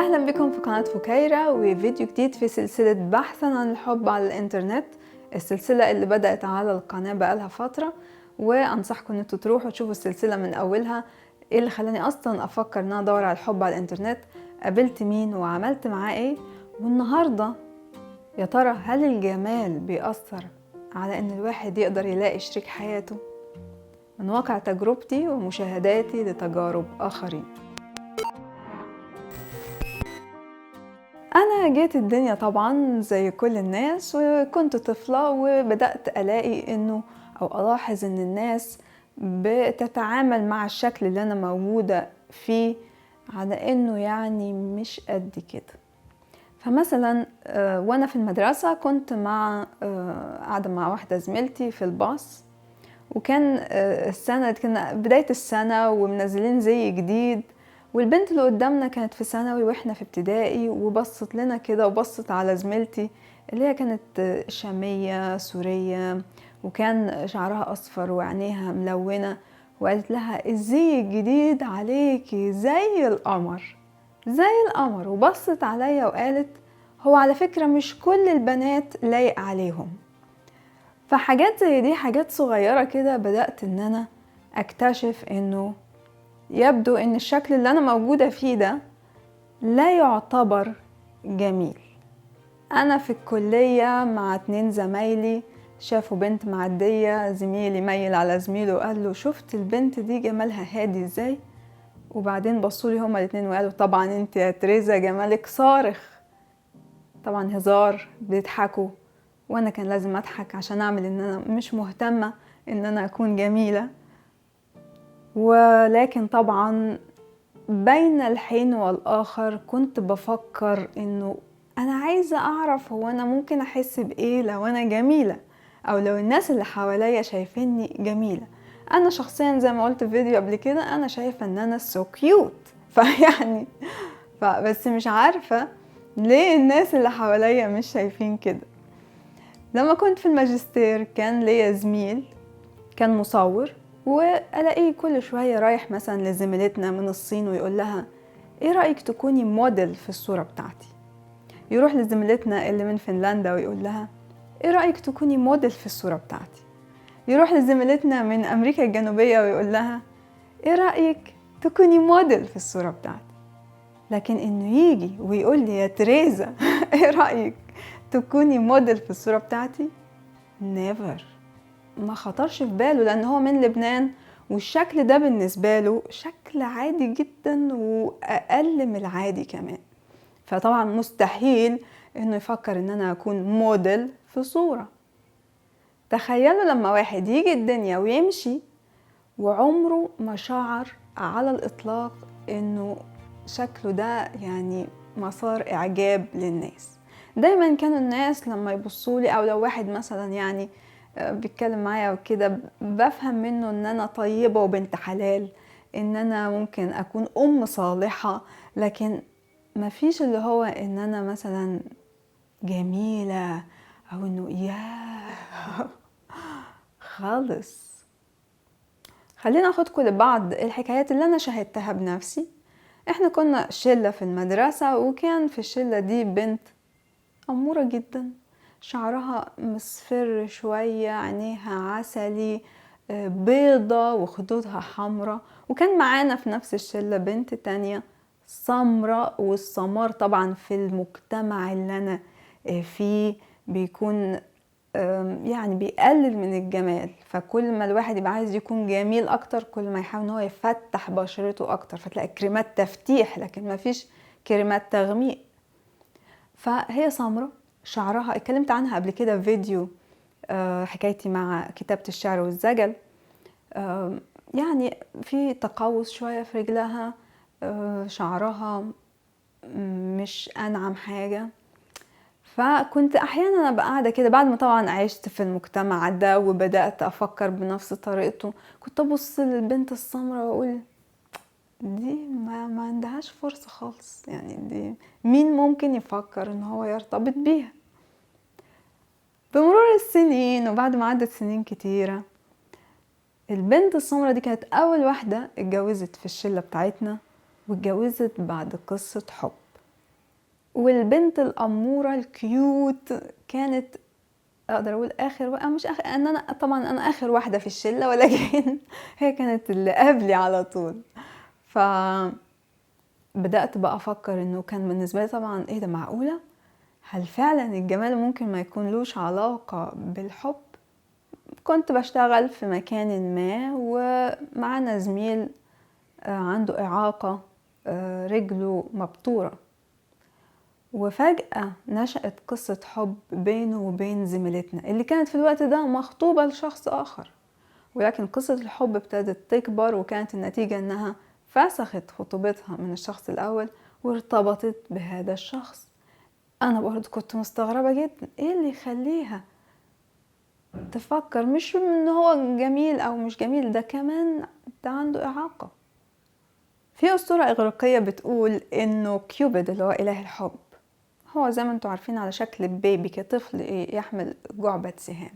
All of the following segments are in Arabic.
أهلا بكم في قناة فكيرة وفيديو جديد في سلسلة بحثا عن الحب على الإنترنت. السلسلة اللي بدأت على القناة بقالها فترة، وأنصحكم أن انتوا تروحوا تشوفوا السلسلة من أولها. إيه اللي خلاني أصلا أفكر أن أنا أدور على الحب على الإنترنت، قابلت مين وعملت معاه إيه. والنهاردة يا ترى هل الجمال بيأثر على أن الواحد يقدر يلاقي شريك حياته؟ من واقع تجربتي ومشاهداتي لتجارب آخرين. أنا جيت الدنيا طبعا زي كل الناس، وكنت طفلة وبدأت ألاقي إنه أو ألاحظ إن الناس بتتعامل مع الشكل اللي أنا موجودة فيه على إنه يعني مش قد كده. فمثلا وأنا في المدرسة كنت قاعدة مع واحدة زميلتي في الباص، وكان السنة كنا بداية السنة ومنزلين زي جديد، والبنت اللي قدامنا كانت في ثانوي واحنا في ابتدائي، وبصت لنا كده وبصت على زميلتي اللي هي كانت شامية سورية وكان شعرها أصفر وعينيها ملونة، وقالت لها الزي الجديد عليكي زي القمر زي القمر. وبصت عليا وقالت هو على فكرة مش كل البنات لايق عليهم. فحاجات زي دي، حاجات صغيرة كده، بدأت ان انا اكتشف انه يبدو ان الشكل اللي انا موجودة فيه ده لا يعتبر جميل. انا في الكلية مع 2 زمايلي شافوا بنت معدية، زميلي ميل على زميله وقال له شفت البنت دي جمالها هادي ازاي؟ وبعدين بصوا لي هما الاتنين وقالوا طبعا انت يا تريزا جمالك صارخ. طبعا هزار، بيضحكوا، وانا كان لازم اضحك عشان اعمل ان انا مش مهتمة ان انا اكون جميلة. ولكن طبعا بين الحين والاخر كنت بفكر انه انا عايزة اعرف هو انا ممكن احس بايه لو انا جميلة، او لو الناس اللي حواليا شايفيني جميلة. انا شخصيا زي ما قلت في فيديو قبل كده انا شايفة ان انا سو كيوت فيعني بس مش عارفة ليه الناس اللي حواليا مش شايفين كده. لما كنت في الماجستير كان ليا زميل كان مصور، والاقيه كل شويه رايح مثلا لزميلتنا من الصين ويقول لها ايه رايك تكوني موديل في الصوره بتاعتي. يروح لزميلتنا اللي من فنلندا ويقول لها ايه رايك تكوني موديل في الصوره بتاعتي. يروح لزميلتنا من امريكا الجنوبيه ويقول لها ايه رايك تكوني موديل في الصوره بتاعتي. لكن انه يجي ويقول لي يا تريزا ايه رايك تكوني موديل في الصوره بتاعتي، نيفر، ما خطرش في باله، لان هو من لبنان والشكل ده بالنسبه له شكل عادي جدا واقل من العادي كمان. فطبعا مستحيل انه يفكر ان انا اكون موديل في صوره. تخيلوا لما واحد يجي الدنيا ويمشي وعمره ما شعر على الاطلاق انه شكله ده يعني مسار اعجاب للناس. دايما كانوا الناس لما يبصوا لي، او لو واحد مثلا يعني بيتكلم معايا وكده، بفهم منه ان انا طيبة وبنت حلال، ان انا ممكن اكون ام صالحة، لكن ما فيش اللي هو ان انا مثلا جميلة او انه خالص. خلينا اخدكم لبعض الحكايات اللي انا شاهدتها بنفسي. احنا كنا شلة في المدرسة، وكان في الشلة دي بنت أمورة جدا، شعرها مصفر شوية، عينيها عسلي بيضة وخدودها حمرة. وكان معانا في نفس الشلة بنت تانية سمراء، والسمار طبعا في المجتمع اللي أنا فيه بيكون يعني بيقلل من الجمال. فكل ما الواحد يبقى عايز يكون جميل اكتر، كل ما يحاول ان هو يفتح بشرته اكتر، فتلاقي كريمات تفتيح لكن ما فيش كريمات تغميق. فهي سمرة، شعرها اتكلمت عنها قبل كده في فيديو حكايتي مع كتابة الشعر والزجل. يعني في تقوس شوية في رجلها، شعرها مش أنعم حاجة. فكنت احيانا ابقى قاعده كده بعد ما طبعا عشت في المجتمع ده وبدات افكر بنفس طريقته، كنت ابص للبنت السمراء واقول دي ما عندهاش فرصه خالص، يعني دي مين ممكن يفكر ان هو يرتبط بيها. بمرور السنين وبعد ما عدت سنين كتيره، البنت السمراء دي كانت اول واحده اتجوزت في الشله بتاعتنا، واتجوزت بعد قصه حب. والبنت الأمورة الكيوت كانت، اقدر اقول اخر بقى، مش اخر، ان انا طبعا انا اخر واحدة في الشلة، ولكن هي كانت اللي قبلي على طول. بدأت بقى افكر انه كان بالنسبة لي طبعا ايه ده، معقولة؟ هل فعلا الجمال ممكن ما يكون لوش علاقة بالحب؟ كنت بشتغل في مكان ما ومعنا زميل عنده إعاقة، رجله مبتورة، وفجأة نشأت قصة حب بينه وبين زميلتنا اللي كانت في الوقت ده مخطوبة لشخص آخر. ولكن قصة الحب ابتدت تكبر، وكانت النتيجة انها فسخت خطوبتها من الشخص الأول وارتبطت بهذا الشخص. أنا برضو كنت مستغربة جدا، ايه اللي يخليها تفكر مش ان هو جميل او مش جميل، ده كمان ده عنده إعاقة. في أسطورة إغريقية بتقول إنه كيوبيد اللي هو إله الحب هو زي ما انتوا عارفين على شكل بيبي كطفل يحمل جعبة سهام،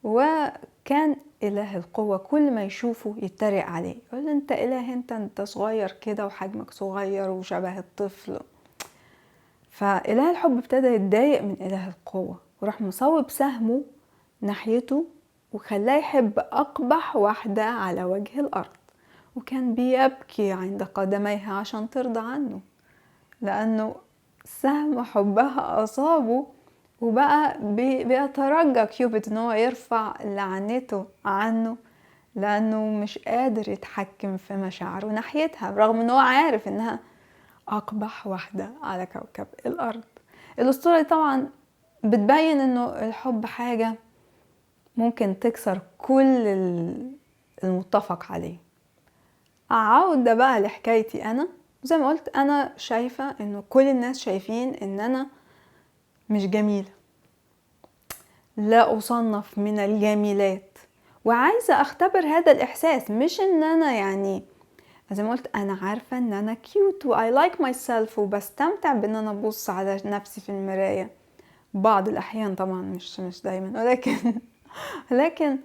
وكان إله القوة كل ما يشوفه يتريق عليه، يقول انت إله، انت صغير كده وحجمك صغير وشبه الطفل. فإله الحب ابتدى يتضايق من إله القوة وراح مصوب سهمه ناحيته وخلاه يحب أقبح واحدة على وجه الأرض، وكان بيبكي عند قدميها عشان ترضى عنه، لأنه سهم حبها أصابه. وبقى بيترجى كيوبيد ان هو يرفع لعنته عنه، لأنه مش قادر يتحكم في مشاعره ناحيتها، رغم ان هو عارف انها أقبح واحدة على كوكب الأرض. الأسطورة دي طبعا بتبين انه الحب حاجة ممكن تكسر كل المتفق عليه. عودة بقى لحكايتي، أنا زي ما قلت أنا شايفة إنه كل الناس شايفين إن أنا مش جميلة، لا أصنف من الجميلات، وعايزة أختبر هذا الإحساس. مش إن أنا يعني زي ما قلت أنا عارفة إن أنا كيوت و I like myself وبستمتع بإن أنا أبص على نفسي في المراية بعض الأحيان، طبعا مش دايما، ولكن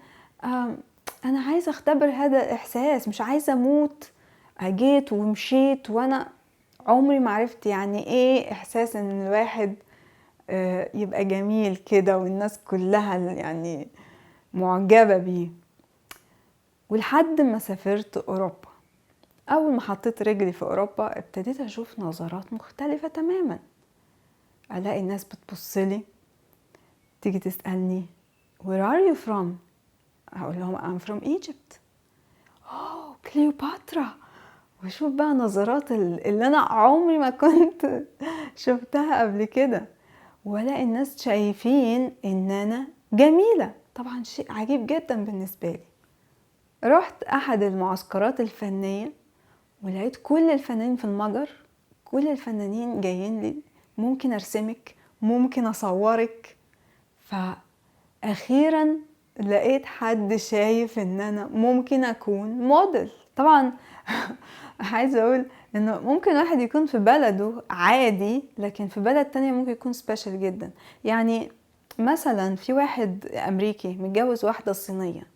أنا عايزة أختبر هذا الإحساس، مش عايزة أموت جيت ومشيت وأنا عمري ما عرفت يعني إيه إحساس إن الواحد يبقى جميل كده والناس كلها يعني معجبة بيه. ولحد ما سافرت أوروبا، أول ما حطيت رجلي في أوروبا ابتديت أشوف نظرات مختلفة تماما. ألاقي الناس بتبصلي، تيجي تسألني Where are you from؟ أقول لهم I'm from Egypt. كليوباترا. وشوف بقى نظرات اللي أنا عمري ما كنت شفتها قبل كده، ولا الناس شايفين إن أنا جميلة. طبعا شيء عجيب جدا بالنسبة لي. رحت أحد المعسكرات الفنية ولقيت كل الفنانين في المجر، كل الفنانين جايين لي، ممكن أرسمك، ممكن أصورك. فأخيرا لقيت حد شايف إن أنا ممكن أكون موديل. طبعا عايزة أقول إنه ممكن واحد يكون في بلده عادي، لكن في بلد تانية ممكن يكون سبيشال جدا. يعني مثلا في واحد أمريكي متجوز واحدة صينية،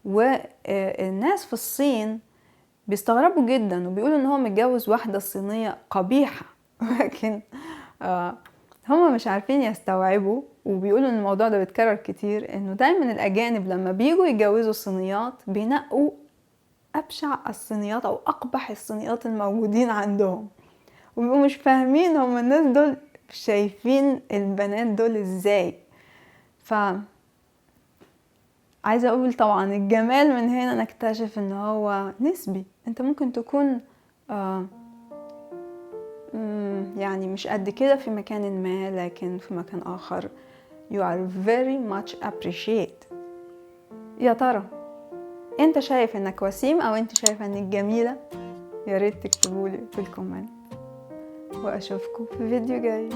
والناس في الصين بيستغربوا جدا وبيقولوا إن هو متجوز واحدة صينية قبيحة، لكن هم مش عارفين يستوعبوا، وبيقولوا ان الموضوع ده بيتكرر كتير، انه دايما الاجانب لما بيجوا يتجوزوا الصينيات بينقوا ابشع الصينيات او اقبح الصينيات الموجودين عندهم، وبيبقوا مش فاهمين هم الناس دول شايفين البنات دول ازاي. عايزة اقول طبعا الجمال من هنا نكتشف ان هو نسبي. انت ممكن تكون يعني مش قد كده في مكان ما، لكن في مكان آخر you are very much appreciated. يا ترى انت شايف انك وسيم او انت شايفة انك جميلة؟ يا ريت تكتبولي في الكومنت، واشوفكم في فيديو جاي.